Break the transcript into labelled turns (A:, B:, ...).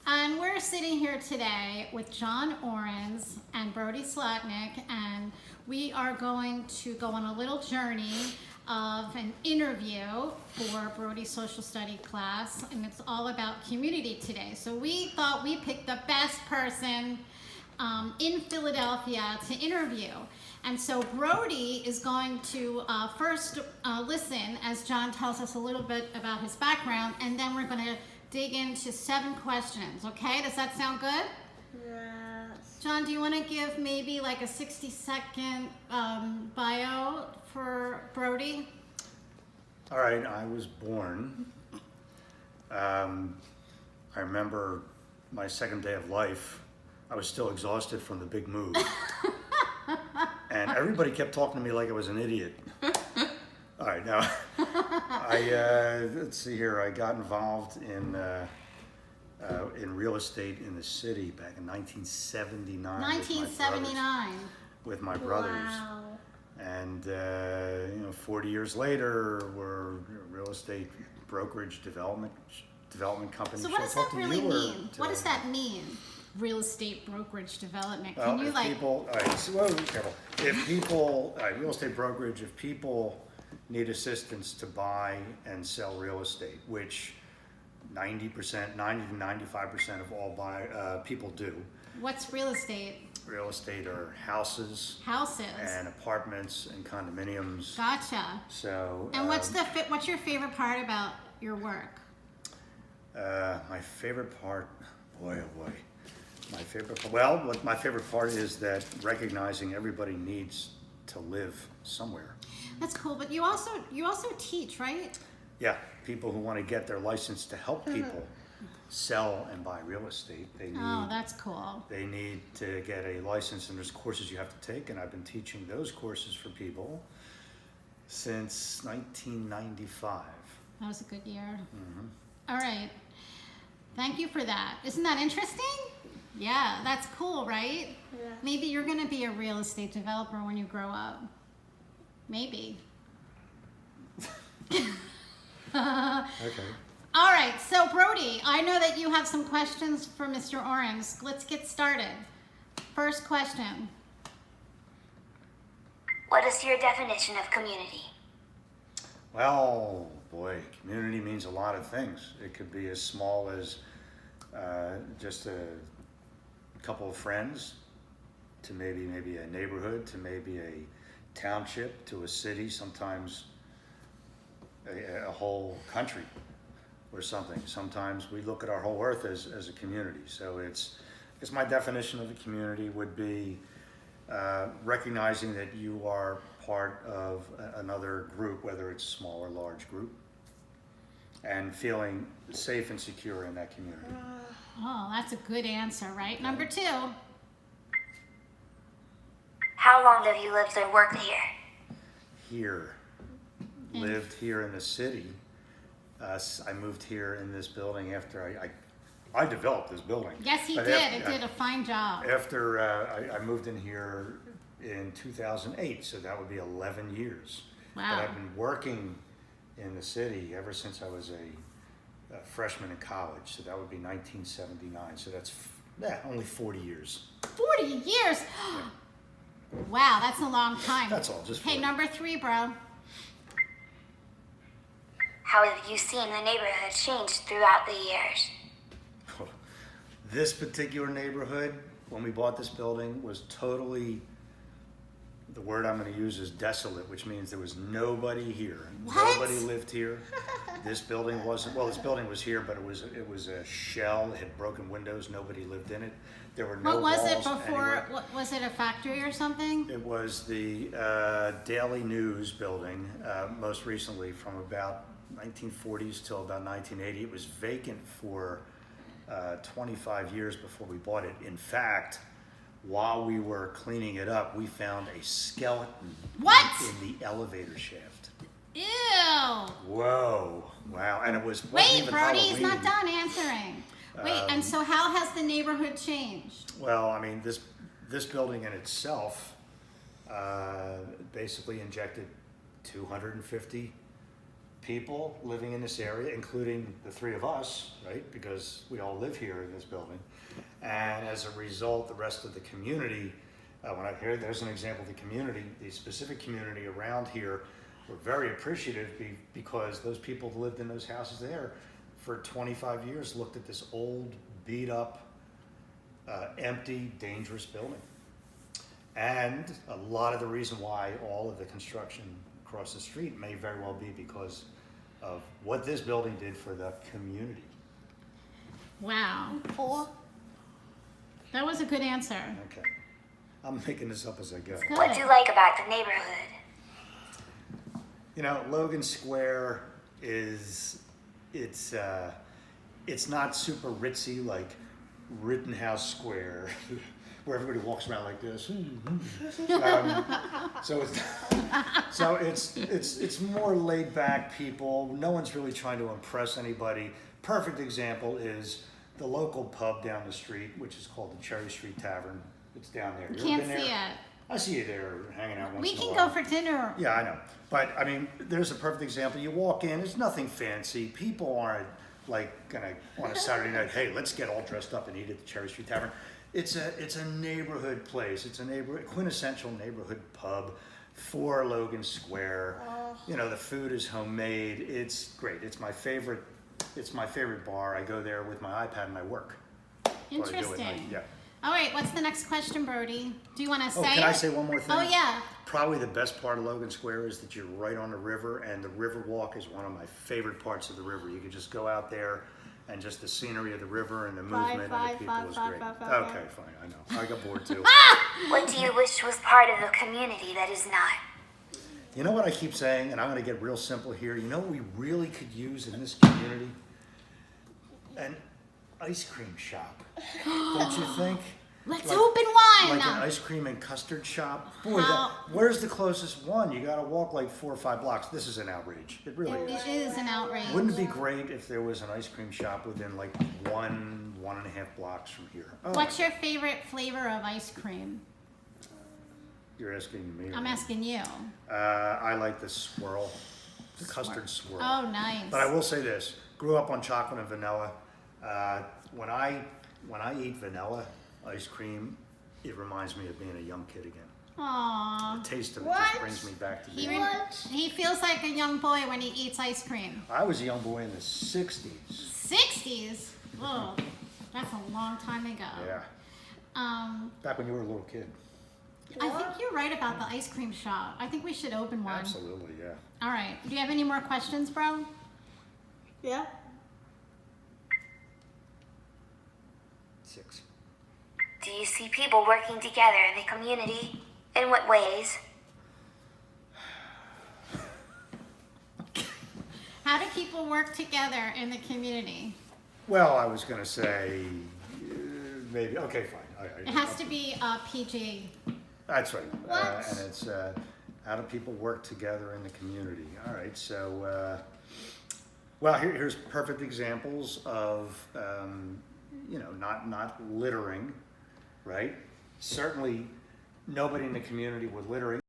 A: And we're sitting here today with Jon Orens and Brody Slotnick, and we are going to go on a little journey of an interview for Brody's social study class, and it's all about community today. So we thought we picked the best person in Philadelphia to interview. And so Brody is going to first listen as Jon tells us a little bit about his background, and then we're going to dig into 7 questions, okay? Does that sound good?
B: Yes.
A: Jon, do you want to give maybe like a 60-second bio for Brody?
C: All right, I was born. I remember my second day of life. I was still exhausted from the big move. And everybody kept talking to me like I was an idiot. All right, now, let's see here. I got involved in real estate in the city back in 1979.
A: 1979.
C: With my brothers.
B: Wow.
C: And, 40 years later, we're a real estate brokerage development company.
A: So what does that really mean? What does that mean? Real estate brokerage development. Can you like...
C: People, all right, so, careful. Real estate brokerage, if people need assistance to buy and sell real estate, which 90 to 95% of all people do.
A: What's real estate?
C: Real estate are houses.
A: Houses.
C: And apartments and condominiums.
A: Gotcha.
C: So.
A: And what's your favorite part about your work?
C: My favorite part, boy, oh boy. My favorite part is that recognizing everybody needs to live somewhere.
A: That's cool, but you also teach, right?
C: Yeah, people who want to get their license to help people sell and buy real estate.
A: That's cool.
C: They need to get a license, and there's courses you have to take, and I've been teaching those courses for people since 1995.
A: That was a good year.
C: Mm-hmm.
A: All right. Thank you for that. Isn't that interesting? Yeah, that's cool, right?
B: Yeah.
A: Maybe you're going to be a real estate developer when you grow up. Maybe.
C: Okay.
A: All right, so Brody, I know that you have some questions for Mr. Orens. Let's get started. First question.
D: What is your definition of community?
C: Well, boy, community means a lot of things. It could be as small as just a couple of friends, to maybe a neighborhood, to maybe a township, to a city, sometimes a whole country or something. Sometimes we look at our whole earth as a community. So it's my definition of a community would be recognizing that you are part of another group, whether it's a small or large group, and feeling safe and secure in that community.
A: Oh, that's a good answer, right? Number 2.
D: How long have you lived and worked here?
C: Here. Lived here in the city. I moved here in this building after I developed this building.
A: Yes, he did. It did a fine job.
C: After I moved in here in 2008, so that would be 11 years.
A: Wow.
C: But I've been working in the city ever since I was a freshman in college, so that would be 1979. So that's only 40 years.
A: 40 years?
C: Yeah.
A: Wow, that's a long time.
C: That's all, just 40.
A: Okay, number 3, bro.
D: How have you seen the neighborhood change throughout the years?
C: This particular neighborhood, when we bought this building, was totally, the word I'm going to use is desolate, which means there was nobody here.
A: What?
C: Nobody lived here. This building wasn't, well, this building was here, but it was a shell. It had broken windows. Nobody lived in it. There were no
A: What was it
C: walls
A: before?
C: anywhere.
A: What, was it a factory or something?
C: It was the Daily News building, most recently from about 1940s till about 1980. It was vacant for 25 years before we bought it. In fact, while we were cleaning it up, we found a skeleton
A: What?
C: in the elevator shaft.
A: Ew.
C: Whoa. Wow. And it wasn't
A: Wait,
C: even
A: Brody,
C: Halloween.
A: he's not done answering. Wait, and so how has the neighborhood changed?
C: Well, I mean, this building in itself basically injected 250 people living in this area, including the three of us, right? Because we all live here in this building. And as a result, the rest of the community, when I hear there's an example of the community, the specific community around here, were very appreciative because those people who lived in those houses there for 25 years looked at this old, beat up, empty, dangerous building. And a lot of the reason why all of the construction across the street may very well be because of what this building did for the community.
A: Wow.
B: 4.
A: That was a good answer.
C: Okay. I'm making this up as I go.
A: Good.
D: What do you like about the neighborhood?
C: You know, Logan Square is, it's not super ritzy like Rittenhouse Square, where everybody walks around like this. So it's more laid back people. No one's really trying to impress anybody. Perfect example is the local pub down the street, which is called the Cherry Street Tavern. It's down there. You ever
A: Can't
C: been
A: see
C: there?
A: it.
C: I see you there hanging out once
A: We
C: in a
A: can
C: while.
A: go for dinner.
C: Yeah, I know. But I mean, there's a perfect example. You walk in, it's nothing fancy. People aren't like gonna on a Saturday night, hey, let's get all dressed up and eat at the Cherry Street Tavern. It's a neighborhood place. It's a quintessential neighborhood pub for Logan Square. You know, the food is homemade. It's great. It's my favorite bar. I go there with my iPad and I work. That's what I do at night.
A: Interesting.
C: Yeah.
A: All right, what's the next question, Brody? Do you want to say
C: Oh, can
A: it?
C: I say one more thing?
A: Oh, yeah.
C: Probably the best part of Logan Square is that you're right on the river, and the river walk is one of my favorite parts of the river. You could just go out there, and just the scenery of the river and the movement and the people is great. Okay, fine, I know. I got bored too.
D: What do you wish was part of the community that is not?
C: You know what I keep saying, and I'm going to get real simple here. You know what we really could use in this community? An ice cream shop. Don't you think?
A: Let's
C: Like-
A: open one.
C: Like an ice cream and custard shop. Boy,
A: How-
C: where's the closest one? You got to walk like 4 or 5 blocks. This is an outrage. It really is.
A: It is an outrage.
C: Wouldn't it be great if there was an ice cream shop within like 1.5 blocks from here? Oh,
A: What's your favorite flavor of ice cream?
C: You're asking me.
A: I'm
C: right?
A: asking you.
C: I like the swirl, the custard swirl.
A: Oh, nice.
C: But I will say this: grew up on chocolate and vanilla. When I eat vanilla ice cream, it reminds me of being a young kid again.
A: Aww.
C: The taste of it
B: What?
C: just brings me back to
A: He,
C: being.
A: he feels like a young boy when he eats ice cream.
C: I was a young boy in the '60s.
A: 60s? Oh, that's a long time ago.
C: Yeah,
A: Um,
C: back when you were a little kid.
A: I think you're right about the ice cream shop. I think we should open one.
C: Absolutely, yeah.
A: All right. Do you have any more questions, bro?
B: Yeah.
C: 6.
D: Do you see people working together in the community? In what ways?
A: How do people work together in the community?
C: Well, I was going to say maybe. Okay, fine.
A: It has to be PG.
C: That's right.
B: What?
C: And it's how do people work together in the community? All right. So, well, here's perfect examples of not littering, right? Certainly, nobody in the community would littering.